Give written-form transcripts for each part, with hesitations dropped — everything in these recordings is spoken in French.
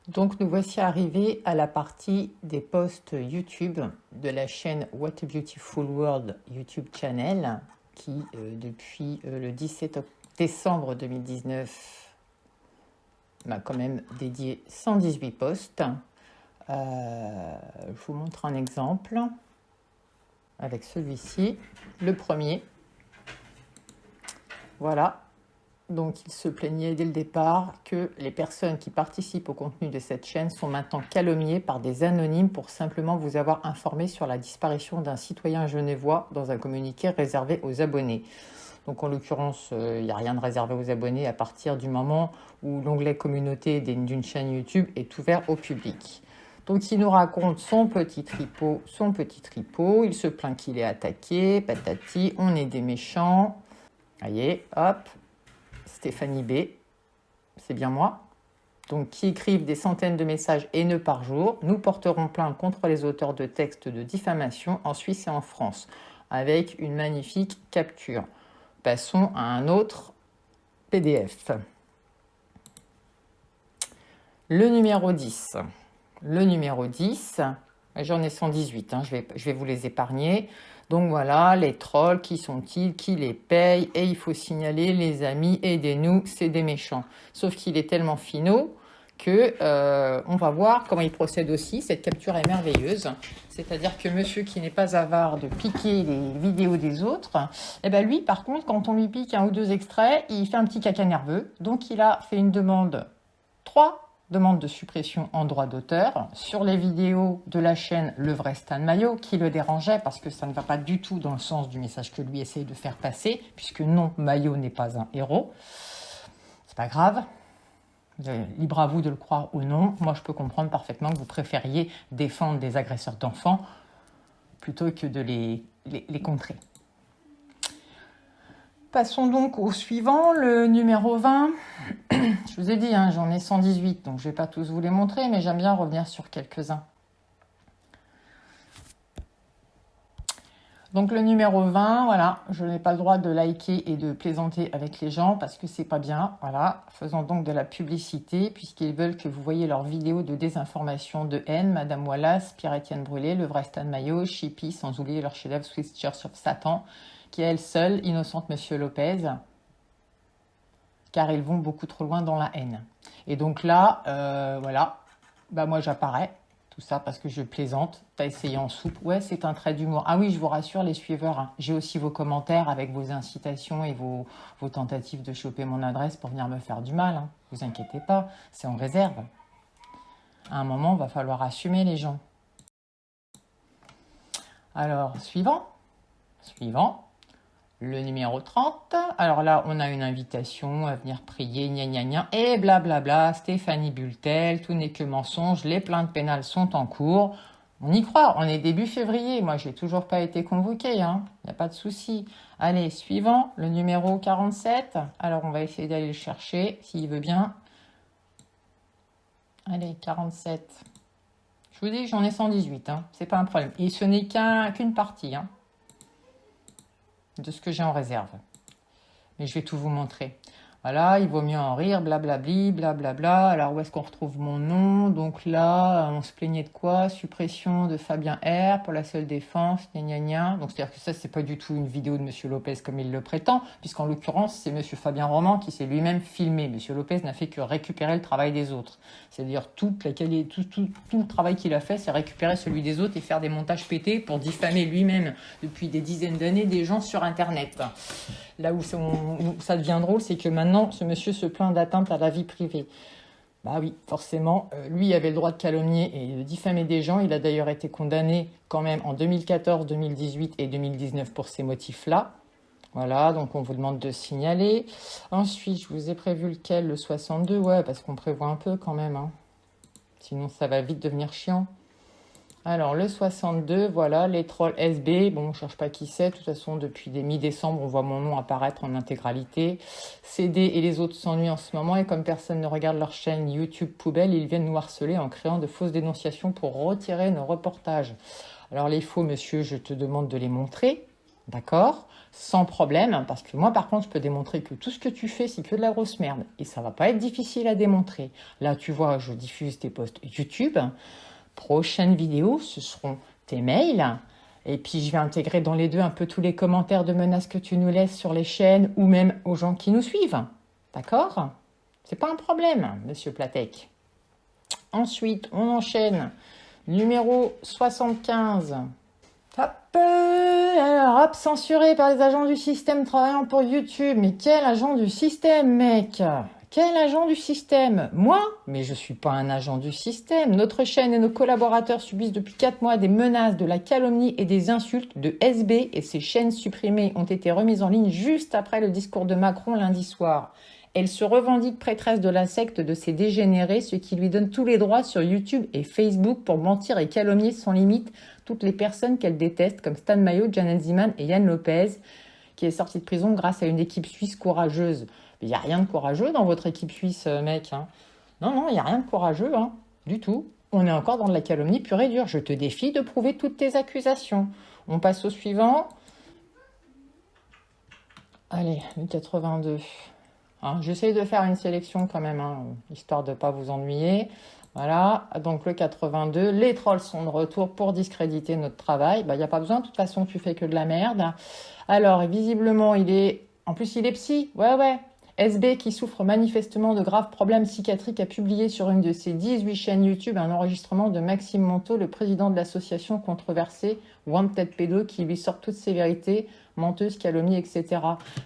Donc nous voici arrivés à la partie des posts YouTube de la chaîne What a Beautiful World YouTube Channel qui depuis le 17 décembre 2019 m'a quand même dédié 118 posts. Je vous montre un exemple avec celui-ci, le premier. Voilà. Donc, il se plaignait dès le départ que les personnes qui participent au contenu de cette chaîne sont maintenant calomniées par des anonymes pour simplement vous avoir informé sur la disparition d'un citoyen genevois dans un communiqué réservé aux abonnés. Donc, en l'occurrence, il n'y a rien de réservé aux abonnés à partir du moment où l'onglet communauté d'une chaîne YouTube est ouvert au public. Donc, il nous raconte son petit tripot. Il se plaint qu'il est attaqué, patati, on est des méchants. Voyez, hop. Stéphanie B, c'est bien moi, donc qui écrivent des centaines de messages haineux par jour. Nous porterons plainte contre les auteurs de textes de diffamation en Suisse et en France, avec une magnifique capture. Passons à un autre PDF. Le numéro 10. Le numéro 10, j'en ai 118, je vais vous les épargner. Donc voilà, les trolls, qui sont-ils? Qui les paye? Et il faut signaler, les amis, aidez-nous, c'est des méchants. Sauf qu'il est tellement finot que on va voir comment il procède aussi. Cette capture est merveilleuse. C'est-à-dire que monsieur qui n'est pas avare de piquer les vidéos des autres, eh ben lui, par contre, quand on lui pique un ou deux extraits, il fait un petit caca nerveux. Donc il a fait une demande, 3 demande de suppression en droit d'auteur sur les vidéos de la chaîne Le Vrai Stan Mayo, qui le dérangeait parce que ça ne va pas du tout dans le sens du message que lui essaye de faire passer, puisque non, Mayo n'est pas un héros. C'est pas grave. Libre à vous de le croire ou non. Moi, je peux comprendre parfaitement que vous préfériez défendre des agresseurs d'enfants plutôt que de les contrer. Passons donc au suivant, le numéro 20. Je vous ai dit, j'en ai 118, donc je ne vais pas tous vous les montrer, mais j'aime bien revenir sur quelques-uns. Donc le numéro 20, voilà, je n'ai pas le droit de liker et de plaisanter avec les gens parce que c'est pas bien. Voilà, faisons donc de la publicité puisqu'ils veulent que vous voyez leurs vidéos de désinformation, de haine, Madame Wallace, Pierre-Étienne Brûlé, Le Vrai Stan Mayo, Chippy, sans oublier leur chef-d'œuvre Swiss Church of Satan, qui est elle seule, innocente Monsieur Lopez, car ils vont beaucoup trop loin dans la haine. Et donc là, voilà, moi j'apparais. Tout ça parce que je plaisante. T'as essayé en soupe. Ouais, c'est un trait d'humour. Ah oui, je vous rassure les suiveurs, j'ai aussi vos commentaires avec vos incitations et vos tentatives de choper mon adresse pour venir me faire du mal. Vous inquiétez pas, c'est en réserve. À un moment, il va falloir assumer les gens. Alors, suivant. Le numéro 30. Alors là, on a une invitation à venir prier, gna gna gna, et blablabla, Stéphanie Bultel, tout n'est que mensonge, les plaintes pénales sont en cours. On y croit, on est début février, moi j'ai toujours pas été convoquée, il n'y a pas de souci. Allez, suivant, le numéro 47. Alors on va essayer d'aller le chercher, s'il veut bien. Allez, 47. Je vous dis que j'en ai 118, c'est pas un problème. Et ce n'est qu'une partie, de ce que j'ai en réserve. Mais je vais tout vous montrer. Voilà, il vaut mieux en rire, blablabli, blablabla. Alors, où est-ce qu'on retrouve mon nom? Donc là, on se plaignait de quoi? Suppression de Fabien R pour la seule défense, gna gna gna. Donc, c'est-à-dire que ça, c'est pas du tout une vidéo de Monsieur Lopez comme il le prétend, puisqu'en l'occurrence, c'est Monsieur Fabien Roman qui s'est lui-même filmé. Monsieur Lopez n'a fait que récupérer le travail des autres. C'est-à-dire tout le travail qu'il a fait, c'est récupérer celui des autres et faire des montages pétés pour diffamer lui-même depuis des dizaines d'années des gens sur Internet. Là où ça devient drôle, c'est que maintenant, ce monsieur se plaint d'atteinte à la vie privée. Bah oui, forcément, lui avait le droit de calomnier et de diffamer des gens. Il a d'ailleurs été condamné quand même en 2014, 2018 et 2019 pour ces motifs-là. Voilà, donc on vous demande de signaler. Ensuite, je vous ai prévu lequel? Le 62, ouais, parce qu'on prévoit un peu quand même. Sinon, ça va vite devenir chiant. Alors, le 62, voilà, les trolls SB. Bon, on ne cherche pas qui c'est. De toute façon, depuis mi-décembre, on voit mon nom apparaître en intégralité. CD et les autres s'ennuient en ce moment. Et comme personne ne regarde leur chaîne YouTube poubelle, ils viennent nous harceler en créant de fausses dénonciations pour retirer nos reportages. Alors, les faux, monsieur, je te demande de les montrer. d'accord? Sans problème, parce que moi, par contre, je peux démontrer que tout ce que tu fais, c'est que de la grosse merde. Et ça va pas être difficile à démontrer. Là, tu vois, je diffuse tes posts YouTube. Prochaines vidéos, ce seront tes mails. Et puis, je vais intégrer dans les deux un peu tous les commentaires de menaces que tu nous laisses sur les chaînes ou même aux gens qui nous suivent. D'accord? C'est pas un problème, Monsieur Platek. Ensuite, on enchaîne. Numéro 75. Hop, alors, hop, censuré par les agents du système travaillant pour YouTube. Mais quel agent du système, mec? Quel agent du système? Moi? Mais je suis pas un agent du système. Notre chaîne et nos collaborateurs subissent depuis 4 mois des menaces, de la calomnie et des insultes de SB et ces chaînes supprimées ont été remises en ligne juste après le discours de Macron lundi soir. Elle se revendique prêtresse de la secte de ces dégénérés, ce qui lui donne tous les droits sur YouTube et Facebook pour mentir et calomnier sans limite toutes les personnes qu'elle déteste, comme Stan Mayo, Janet Ziman et Yann Lopez, qui est sorti de prison grâce à une équipe suisse courageuse. Il n'y a rien de courageux dans votre équipe suisse, mec. Hein. Non, non, il n'y a rien de courageux, hein, du tout. On est encore dans de la calomnie pure et dure. Je te défie de prouver toutes tes accusations. On passe au suivant. Allez, le 82. Hein, j'essaye de faire une sélection quand même, hein, histoire de ne pas vous ennuyer. Voilà, donc le 82, les trolls sont de retour pour discréditer notre travail. Il n'y a pas besoin, de toute façon, tu fais que de la merde. Alors, visiblement, en plus, il est psy. Ouais. SB, qui souffre manifestement de graves problèmes psychiatriques, a publié sur une de ses 18 chaînes YouTube un enregistrement de Maxime Monteau, le président de l'association controversée Wanted Pédo, qui lui sort toutes ses vérités, menteuses, calomnies, etc.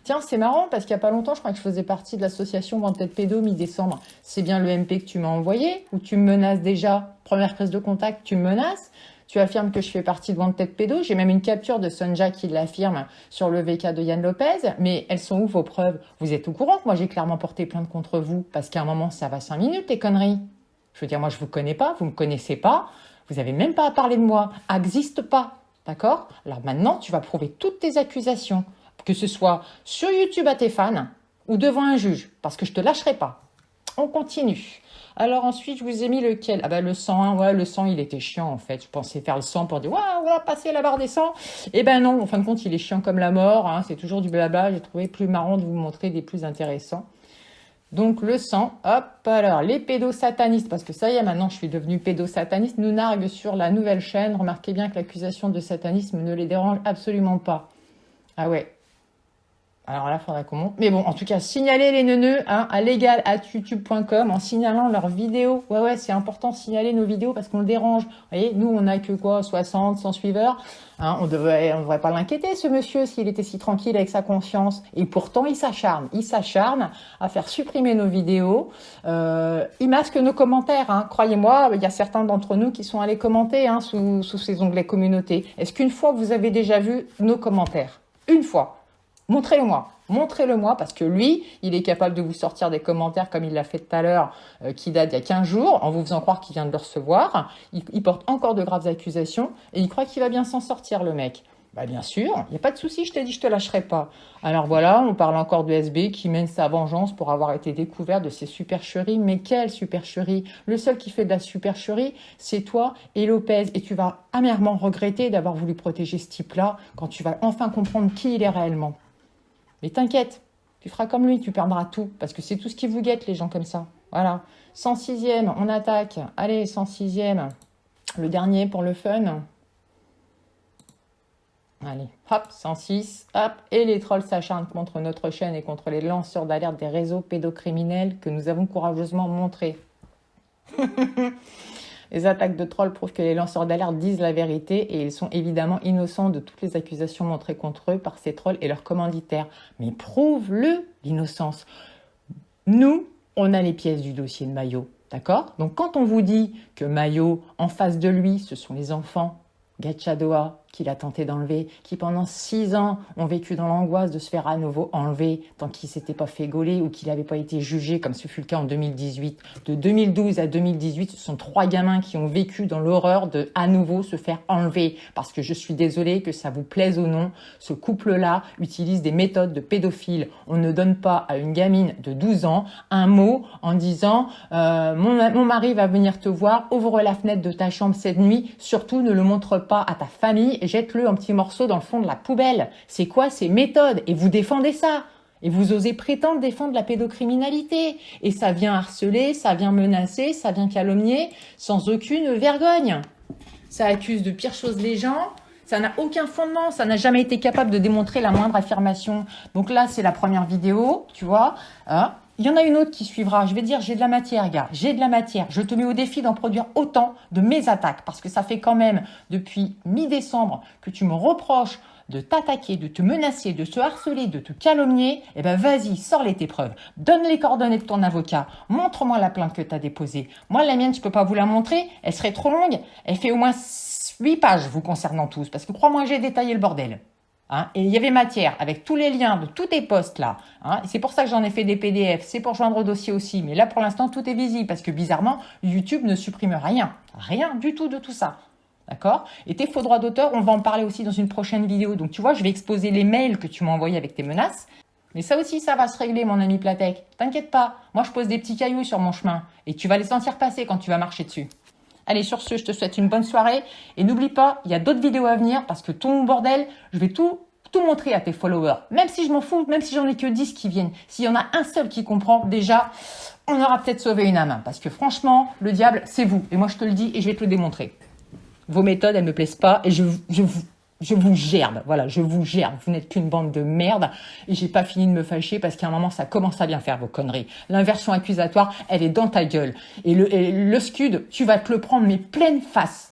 Tiens, c'est marrant, parce qu'il n'y a pas longtemps, je crois que je faisais partie de l'association Wanted Pédo mi-décembre. C'est bien le MP que tu m'as envoyé, où tu me menaces déjà, première prise de contact, tu me menaces. Tu affirmes que je fais partie de Wanted Pédo. J'ai même une capture de Sonja qui l'affirme sur le VK de Yann Lopez. Mais elles sont où vos preuves? Vous êtes au courant que moi j'ai clairement porté plainte contre vous? Parce qu'à un moment, ça va 5 minutes, les conneries. Je veux dire, moi je vous connais pas, vous me connaissez pas. Vous avez même pas à parler de moi. Existe pas. D'accord? Alors maintenant, tu vas prouver toutes tes accusations. Que ce soit sur YouTube à tes fans ou devant un juge. Parce que je te lâcherai pas. On continue. Alors ensuite, je vous ai mis lequel? Ah bah le 101, ouais, le 100, il était chiant en fait. Je pensais faire le 100 pour dire, waouh, on va passer la barre des 100. Eh ben non, en fin de compte, il est chiant comme la mort. Hein, c'est toujours du blabla. J'ai trouvé plus marrant de vous montrer des plus intéressants. Donc le 100, hop, alors les pédosatanistes, parce que ça y est, maintenant je suis devenue pédosataniste, nous narguent sur la nouvelle chaîne. Remarquez bien que l'accusation de satanisme ne les dérange absolument pas. Ah ouais. Alors là, il faudra qu'on monte. Mais bon, en tout cas, signalez les neuneux hein, à legal@youtube.com en signalant leurs vidéos. Ouais, c'est important de signaler nos vidéos parce qu'on le dérange. Vous voyez, nous, on n'a que quoi, 60, 100 suiveurs. Hein, on devrait pas l'inquiéter, ce monsieur, s'il était si tranquille avec sa conscience. Et pourtant, il s'acharne. Il s'acharne à faire supprimer nos vidéos. Il masque nos commentaires. Hein. Croyez-moi, il y a certains d'entre nous qui sont allés commenter hein, sous ces onglets communauté. Est-ce qu'une fois, vous avez déjà vu nos commentaires? Une fois. Montrez-le-moi parce que lui, il est capable de vous sortir des commentaires comme il l'a fait tout à l'heure, qui datent d'il y a 15 jours, en vous faisant croire qu'il vient de le recevoir. Il porte encore de graves accusations et il croit qu'il va bien s'en sortir, le mec. Bah bien sûr, il n'y a pas de souci, je t'ai dit, je te lâcherai pas. Alors voilà, on parle encore de SB qui mène sa vengeance pour avoir été découvert de ses supercheries. Mais quelle supercherie? Le seul qui fait de la supercherie, c'est toi et Lopez. Et tu vas amèrement regretter d'avoir voulu protéger ce type-là quand tu vas enfin comprendre qui il est réellement. Mais t'inquiète, tu feras comme lui, tu perdras tout. Parce que c'est tout ce qui vous guette, les gens comme ça. Voilà. 106e, on attaque. Allez, 106e. Le dernier pour le fun. Allez, hop, 106, hop. Et les trolls s'acharnent contre notre chaîne et contre les lanceurs d'alerte des réseaux pédocriminels que nous avons courageusement montrés. Les attaques de trolls prouvent que les lanceurs d'alerte disent la vérité et ils sont évidemment innocents de toutes les accusations montrées contre eux par ces trolls et leurs commanditaires. Mais prouve-le, l'innocence. Nous, on a les pièces du dossier de Mayo, d'accord? Donc quand on vous dit que Mayo, en face de lui, ce sont les enfants Gatchadoa, qu'il a tenté d'enlever, qui pendant 6 ans ont vécu dans l'angoisse de se faire à nouveau enlever tant qu'il ne s'était pas fait gauler ou qu'il n'avait pas été jugé, comme ce fut le cas en 2018. De 2012 à 2018, ce sont 3 gamins qui ont vécu dans l'horreur de à nouveau se faire enlever. Parce que je suis désolée, que ça vous plaise ou non, ce couple-là utilise des méthodes de pédophiles. On ne donne pas à une gamine de 12 ans un mot en disant mon mari va venir te voir, ouvre la fenêtre de ta chambre cette nuit, surtout ne le montre pas à ta famille jette-le en petits morceaux dans le fond de la poubelle. C'est quoi ces méthodes? Et vous défendez ça. Et vous osez prétendre défendre la pédocriminalité. Et ça vient harceler, ça vient menacer, ça vient calomnier sans aucune vergogne. Ça accuse de pires choses les gens. Ça n'a aucun fondement. Ça n'a jamais été capable de démontrer la moindre affirmation. Donc là, c'est la première vidéo, tu vois. Hein. Il y en a une autre qui suivra. Je vais dire, j'ai de la matière, gars. J'ai de la matière. Je te mets au défi d'en produire autant de mes attaques. Parce que ça fait quand même depuis mi-décembre que tu me reproches de t'attaquer, de te menacer, de te harceler, de te calomnier. Eh ben, vas-y, sors-les tes preuves. Donne les coordonnées de ton avocat. Montre-moi la plainte que tu as déposée. Moi, la mienne, je peux pas vous la montrer. Elle serait trop longue. Elle fait au moins 8 pages vous concernant tous. Parce que crois-moi, j'ai détaillé le bordel. Hein, et il y avait matière avec tous les liens de tous tes posts là. Hein, c'est pour ça que j'en ai fait des PDF. C'est pour joindre au dossier aussi. Mais là, pour l'instant, tout est visible parce que bizarrement, YouTube ne supprime rien. Rien du tout de tout ça. D'accord? Et tes faux droits d'auteur, on va en parler aussi dans une prochaine vidéo. Donc, tu vois, je vais exposer les mails que tu m'as envoyés avec tes menaces. Mais ça aussi, ça va se régler, mon ami Platek. T'inquiète pas. Moi, je pose des petits cailloux sur mon chemin. Et tu vas les sentir passer quand tu vas marcher dessus. Allez, sur ce, je te souhaite une bonne soirée. Et n'oublie pas, il y a d'autres vidéos à venir parce que ton bordel, je vais tout montrer à tes followers. Même si je m'en fous, même si j'en ai que 10 qui viennent. S'il y en a un seul qui comprend, déjà, on aura peut-être sauvé une âme. Parce que franchement, le diable, c'est vous. Et moi, je te le dis et je vais te le démontrer. Vos méthodes, elles me plaisent pas et je vous gerbe. Voilà, je vous gerbe. Vous n'êtes qu'une bande de merde et j'ai pas fini de me fâcher parce qu'à un moment, ça commence à bien faire vos conneries. L'inversion accusatoire, elle est dans ta gueule. Et le scud, tu vas te le prendre mais pleine face.